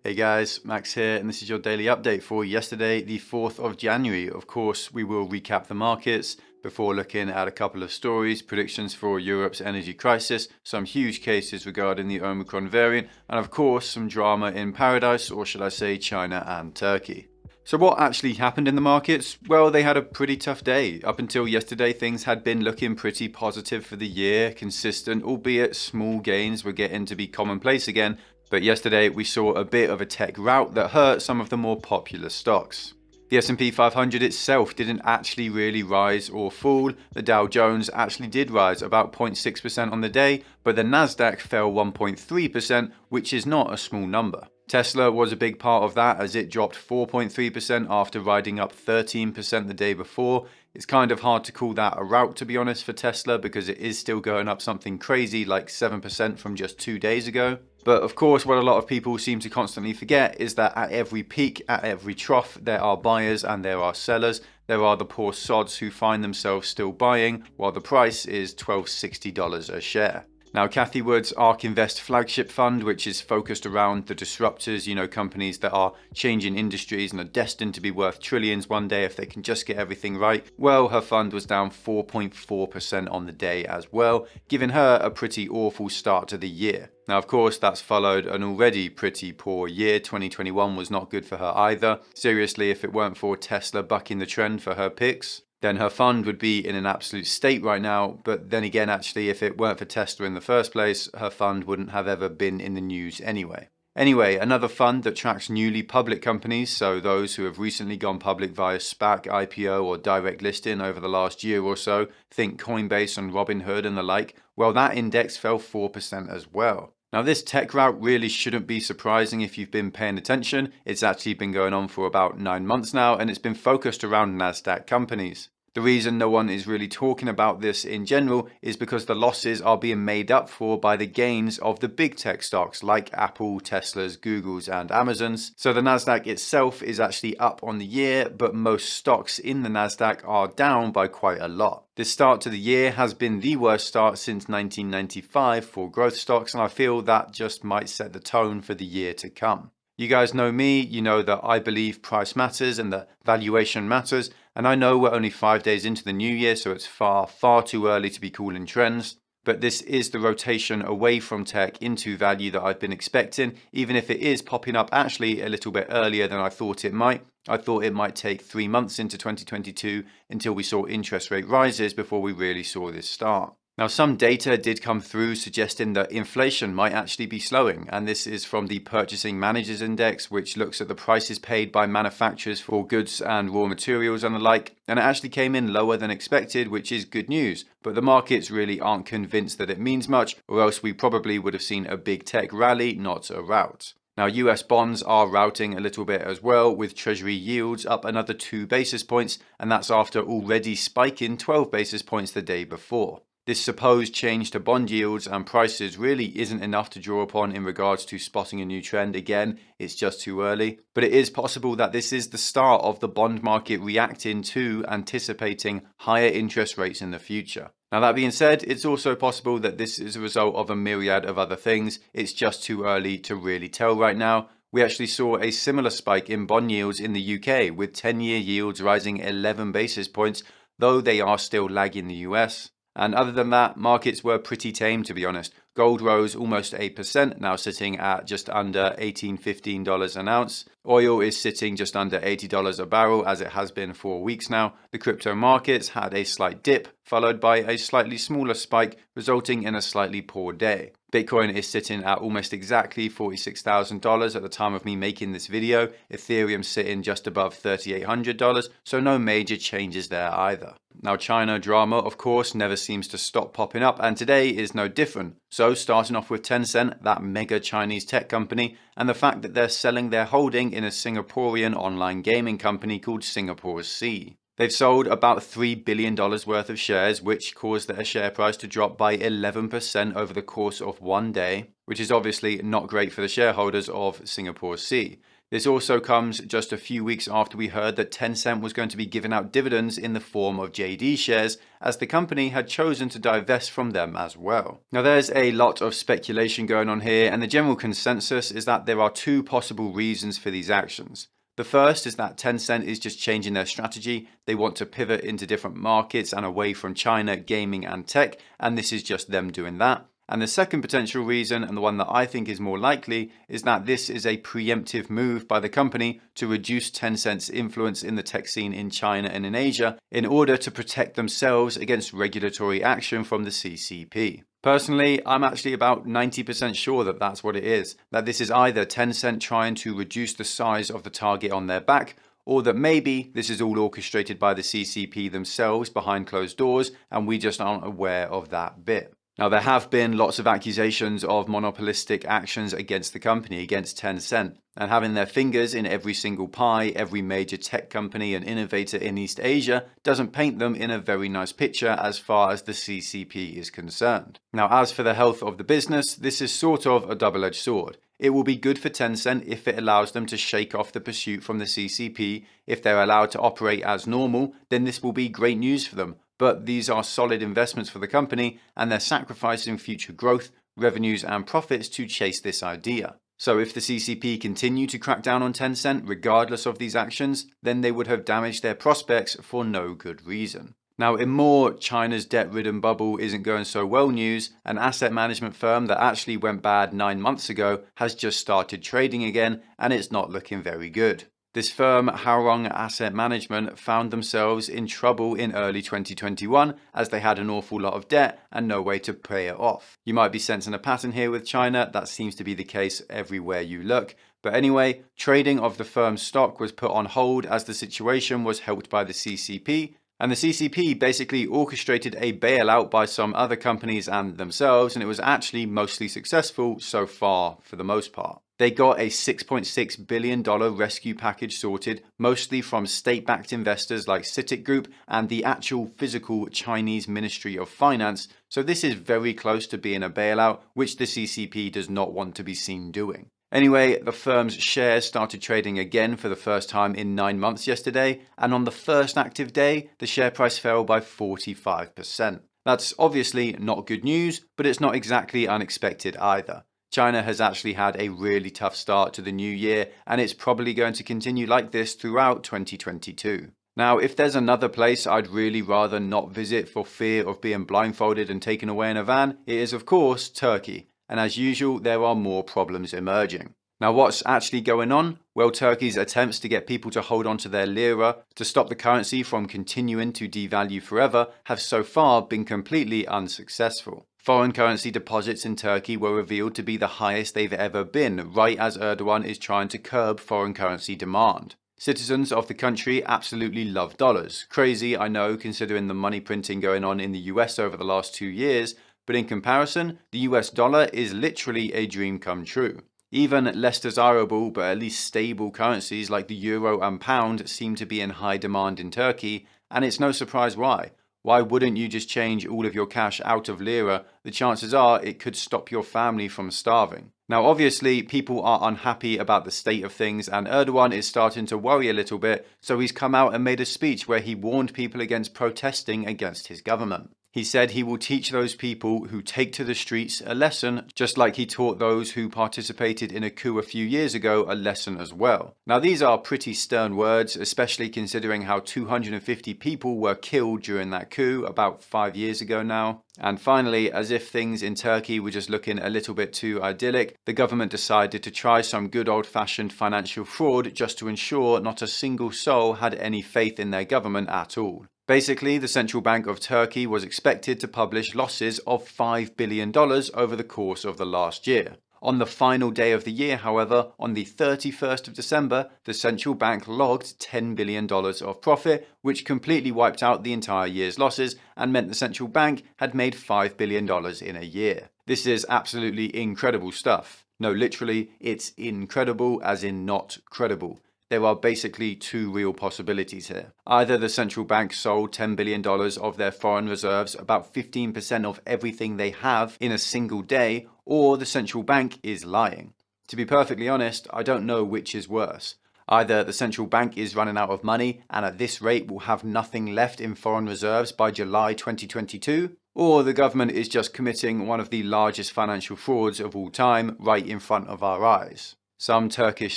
Hey guys, Max here, and this is your daily update for yesterday, the 4th of January. Of course, we will recap the markets before looking at a couple of stories, predictions for Europe's energy crisis, some huge cases regarding the Omicron variant, and of course, some drama in paradise, or should I say China and Turkey. So what actually happened in the markets? Well, they had a pretty tough day. Up until yesterday, things had been looking pretty positive for the year, consistent, albeit small gains were getting to be commonplace again. But yesterday we saw a bit of a tech rout that hurt some of the more popular stocks. The S&P 500 itself didn't actually really rise or fall. The Dow Jones actually did rise about 0.6% on the day, but the Nasdaq fell 1.3%, which is not a small number. Tesla was a big part of that as it dropped 4.3% after riding up 13% the day before. It's kind of hard to call that a rout, to be honest, for Tesla because it is still going up something crazy like 7% from just 2 days ago. But of course, what a lot of people seem to constantly forget is that at every peak, at every trough, there are buyers and there are sellers. There are the poor sods who find themselves still buying while the price is $12.60 a share. Now, Cathie Wood's ARK Invest flagship fund, which is focused around the disruptors, companies that are changing industries and are destined to be worth trillions one day if they can just get everything right. Well, her fund was down 4.4% on the day as well, giving her a pretty awful start to the year. Now, of course, that's followed an already pretty poor year. 2021 was not good for her either. Seriously, if it weren't for Tesla bucking the trend for her picks, then her fund would be in an absolute state right now. But then again, actually, if it weren't for Tesla in the first place, her fund wouldn't have ever been in the news anyway. Anyway, another fund that tracks newly public companies, so those who have recently gone public via SPAC, IPO, or direct listing over the last year or so, think Coinbase and Robinhood and the like, well, that index fell 4% as well. Now, this tech rout really shouldn't be surprising if you've been paying attention. It's actually been going on for about 9 months now, and it's been focused around NASDAQ companies. The reason no one is really talking about this in general is because the losses are being made up for by the gains of the big tech stocks like Apple, Tesla's, Google's, and Amazon's. So the NASDAQ itself is actually up on the year, but most stocks in the NASDAQ are down by quite a lot. This start to the year has been the worst start since 1995 for growth stocks, and I feel that just might set the tone for the year to come. You guys know me, you know that I believe price matters and that valuation matters, and I know we're only 5 days into the new year, so it's far too early to be calling trends. But this is the rotation away from tech into value that I've been expecting, even if it is popping up actually a little bit earlier than I thought it might. I thought it might take 3 months into 2022 until we saw interest rate rises before we really saw this start. Now, some data did come through suggesting that inflation might actually be slowing, and this is from the Purchasing Managers Index, which looks at the prices paid by manufacturers for goods and raw materials and the like, and it actually came in lower than expected, which is good news, but the markets really aren't convinced that it means much, or else we probably would have seen a big tech rally, not a rout. Now, US bonds are routing a little bit as well, with Treasury yields up another 2 basis points, and that's after already spiking 12 basis points the day before. This supposed change to bond yields and prices really isn't enough to draw upon in regards to spotting a new trend. Again, it's just too early. But it is possible that this is the start of the bond market reacting to anticipating higher interest rates in the future. Now, that being said, it's also possible that this is a result of a myriad of other things. It's just too early to really tell right now. We actually saw a similar spike in bond yields in the UK, with 10-year yields rising 11 basis points, though they are still lagging the US. And other than that, markets were pretty tame, to be honest. Gold rose almost 8%, now sitting at just under $15 an ounce. Oil is sitting just under $80 a barrel, as it has been for weeks now. The crypto markets had a slight dip, followed by a slightly smaller spike, resulting in a slightly poor day. Bitcoin is sitting at almost exactly $46,000 at the time of me making this video. Ethereum sitting just above $3,800, so no major changes there either. Now, China drama, of course, never seems to stop popping up, and today is no different. So, starting off with Tencent, that mega Chinese tech company, and the fact that they're selling their holding in a Singaporean online gaming company called Singapore Sea. They've sold about $3 billion worth of shares, which caused their share price to drop by 11% over the course of one day, which is obviously not great for the shareholders of Singapore Sea. This also comes just a few weeks after we heard that Tencent was going to be giving out dividends in the form of JD shares, as the company had chosen to divest from them as well. Now there's a lot of speculation going on here, and the general consensus is that there are two possible reasons for these actions. The first is that Tencent is just changing their strategy. They want to pivot into different markets and away from China, gaming and tech, and this is just them doing that. And the second potential reason, and the one that I think is more likely, is that this is a preemptive move by the company to reduce Tencent's influence in the tech scene in China and in Asia in order to protect themselves against regulatory action from the CCP. Personally, I'm actually about 90% sure that that's what it is, that this is either Tencent trying to reduce the size of the target on their back, or that maybe this is all orchestrated by the CCP themselves behind closed doors and we just aren't aware of that bit. Now, there have been lots of accusations of monopolistic actions against the company, against Tencent, and having their fingers in every single pie, every major tech company and innovator in East Asia doesn't paint them in a very nice picture as far as the CCP is concerned. Now, as for the health of the business, this is sort of a double-edged sword. It will be good for Tencent if it allows them to shake off the pursuit from the CCP. If they're allowed to operate as normal, then this will be great news for them. But these are solid investments for the company, and they're sacrificing future growth, revenues and profits to chase this idea. So if the CCP continue to crack down on Tencent regardless of these actions, then they would have damaged their prospects for no good reason. Now, in more China's debt-ridden bubble isn't going so well news, an asset management firm that actually went bad 9 months ago has just started trading again, and it's not looking very good. This firm, Haorong Asset Management, found themselves in trouble in early 2021 as they had an awful lot of debt and no way to pay it off. You might be sensing a pattern here with China. That seems to be the case everywhere you look. But anyway, trading of the firm's stock was put on hold as the situation was helped by the CCP. And the CCP basically orchestrated a bailout by some other companies and themselves, and it was actually mostly successful so far for the most part. They got a $6.6 billion rescue package sorted, mostly from state-backed investors like CITIC Group and the actual physical Chinese Ministry of Finance, so this is very close to being a bailout, which the CCP does not want to be seen doing. Anyway, the firm's shares started trading again for the first time in 9 months yesterday, and on the first active day, the share price fell by 45%. That's obviously not good news, but it's not exactly unexpected either. China has actually had a really tough start to the new year, and it's probably going to continue like this throughout 2022. Now, if there's another place I'd really rather not visit for fear of being blindfolded and taken away in a van, it is of course Turkey. And as usual, there are more problems emerging. Now, what's actually going on? Well, Turkey's attempts to get people to hold on to their lira to stop the currency from continuing to devalue forever have so far been completely unsuccessful. Foreign currency deposits in Turkey were revealed to be the highest they've ever been, right as Erdogan is trying to curb foreign currency demand. Citizens of the country absolutely love dollars. Crazy, I know, considering the money printing going on in the US over the last 2 years, but in comparison, the US dollar is literally a dream come true. Even less desirable but at least stable currencies like the euro and pound seem to be in high demand in Turkey, and it's no surprise why. Why wouldn't you just change all of your cash out of lira? The chances are it could stop your family from starving. Now obviously people are unhappy about the state of things, and Erdogan is starting to worry a little bit, so he's come out and made a speech where he warned people against protesting against his government. He said he will teach those people who take to the streets a lesson, just like he taught those who participated in a coup a few years ago a lesson as well. Now these are pretty stern words, especially considering how 250 people were killed during that coup about 5 years ago now. And finally, as if things in Turkey were just looking a little bit too idyllic, the government decided to try some good old-fashioned financial fraud just to ensure not a single soul had any faith in their government at all. Basically, the Central Bank of Turkey was expected to publish losses of $5 billion over the course of the last year. On the final day of the year, however, on the 31st of December, the central bank logged $10 billion of profit, which completely wiped out the entire year's losses and meant the central bank had made $5 billion in a year. This is absolutely incredible stuff. No, literally, it's incredible as in not credible. There are basically two real possibilities here. Either the central bank sold $10 billion of their foreign reserves, about 15% of everything they have, in a single day, or the central bank is lying. To be perfectly honest, I don't know which is worse. Either the central bank is running out of money and at this rate will have nothing left in foreign reserves by July 2022, or the government is just committing one of the largest financial frauds of all time right in front of our eyes. Some Turkish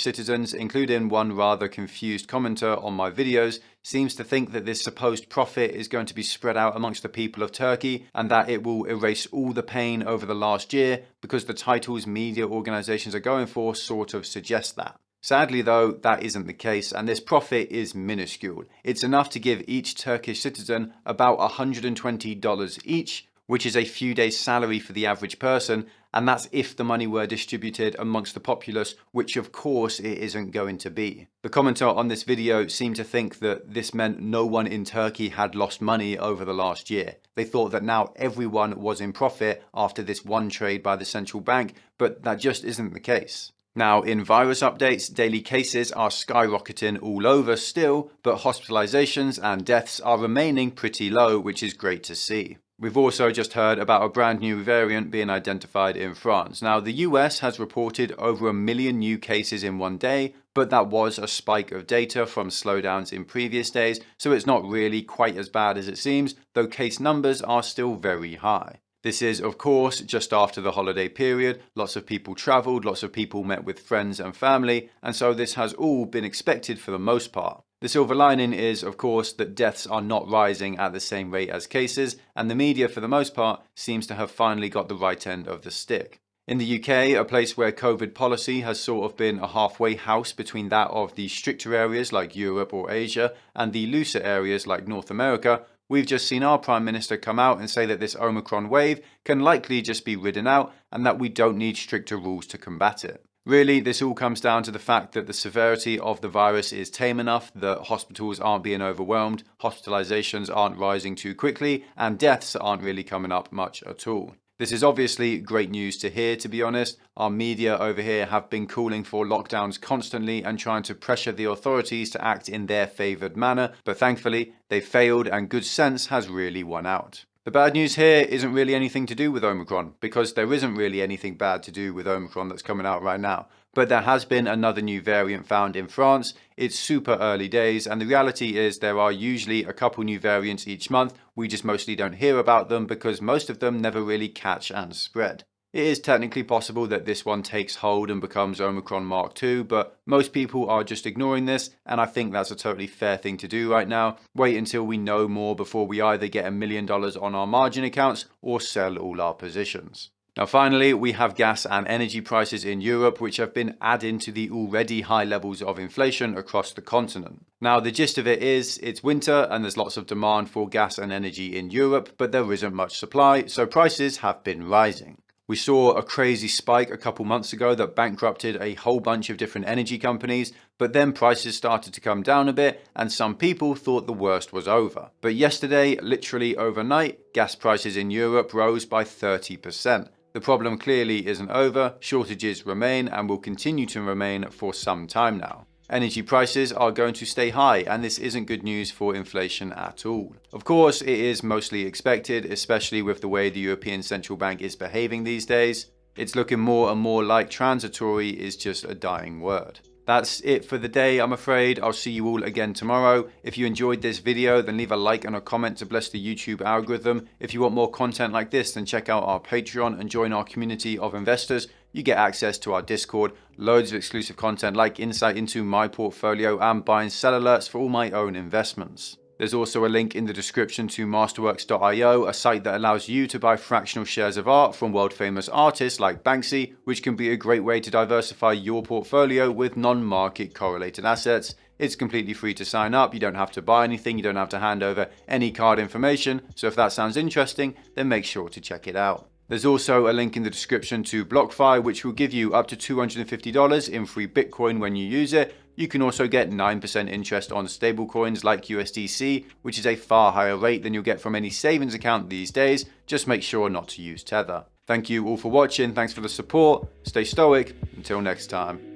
citizens, including one rather confused commenter on my videos, seems to think that this supposed profit is going to be spread out amongst the people of Turkey and that it will erase all the pain over the last year because the titles media organizations are going for sort of suggest that. Sadly though, that isn't the case and this profit is minuscule. It's enough to give each Turkish citizen about $120 each, which is a few days' salary for the average person, and that's if the money were distributed amongst the populace, which of course it isn't going to be. The commenter on this video seemed to think that this meant no one in Turkey had lost money over the last year. They thought that now everyone was in profit after this one trade by the central bank, but that just isn't the case. Now, in virus updates, daily cases are skyrocketing all over still, but hospitalizations and deaths are remaining pretty low, which is great to see. We've also just heard about a brand new variant being identified in France. Now, the US has reported over 1 million new cases in one day, but that was a spike of data from slowdowns in previous days, so it's not really quite as bad as it seems, though case numbers are still very high. This is, of course, just after the holiday period. Lots of people travelled, lots of people met with friends and family, and so this has all been expected for the most part. The silver lining is, of course, that deaths are not rising at the same rate as cases, and the media, for the most part, seems to have finally got the right end of the stick. In the UK, a place where COVID policy has sort of been a halfway house between that of the stricter areas like Europe or Asia and the looser areas like North America, we've just seen our Prime Minister come out and say that this Omicron wave can likely just be ridden out and that we don't need stricter rules to combat it. Really, this all comes down to the fact that the severity of the virus is tame enough that hospitals aren't being overwhelmed, hospitalizations aren't rising too quickly, and deaths aren't really coming up much at all. This is obviously great news to hear, to be honest. Our media over here have been calling for lockdowns constantly and trying to pressure the authorities to act in their favoured manner, but thankfully they failed and good sense has really won out. The bad news here isn't really anything to do with Omicron, because there isn't really anything bad to do with Omicron that's coming out right now. But there has been another new variant found in France. It's super early days, and the reality is there are usually a couple new variants each month. We just mostly don't hear about them because most of them never really catch and spread. It is technically possible that this one takes hold and becomes Omicron Mark II, but most people are just ignoring this, and I think that's a totally fair thing to do right now. Wait until we know more before we either get $1 million on our margin accounts or sell all our positions. Now finally, we have gas and energy prices in Europe, which have been adding to the already high levels of inflation across the continent. Now the gist of it is, it's winter and there's lots of demand for gas and energy in Europe, but there isn't much supply, so prices have been rising. We saw a crazy spike a couple months ago that bankrupted a whole bunch of different energy companies, but then prices started to come down a bit and some people thought the worst was over. But yesterday, literally overnight, gas prices in Europe rose by 30%. The problem clearly isn't over, shortages remain and will continue to remain for some time now. Energy prices are going to stay high, and this isn't good news for inflation at all. Of course, it is mostly expected, especially with the way the European Central Bank is behaving these days. It's looking more and more like transitory is just a dying word. That's it for the day, I'm afraid. I'll see you all again tomorrow. If you enjoyed this video, then leave a like and a comment to bless the YouTube algorithm. If you want more content like this, then check out our Patreon and join our community of investors. You get access to our Discord, loads of exclusive content like insight into my portfolio and buy and sell alerts for all my own investments. There's also a link in the description to masterworks.io, a site that allows you to buy fractional shares of art from world famous artists like Banksy, which can be a great way to diversify your portfolio with non-market correlated assets. It's completely free to sign up, you don't have to buy anything, you don't have to hand over any card information, so if that sounds interesting, then make sure to check it out. There's also a link in the description to BLOCKFI, which will give you up to $250 in free Bitcoin when you use it. You can also get 9% interest on stablecoins like USDC, which is a far higher rate than you'll get from any savings account these days. Just make sure not to use Tether. Thank you all for watching, thanks for the support, stay stoic, until next time.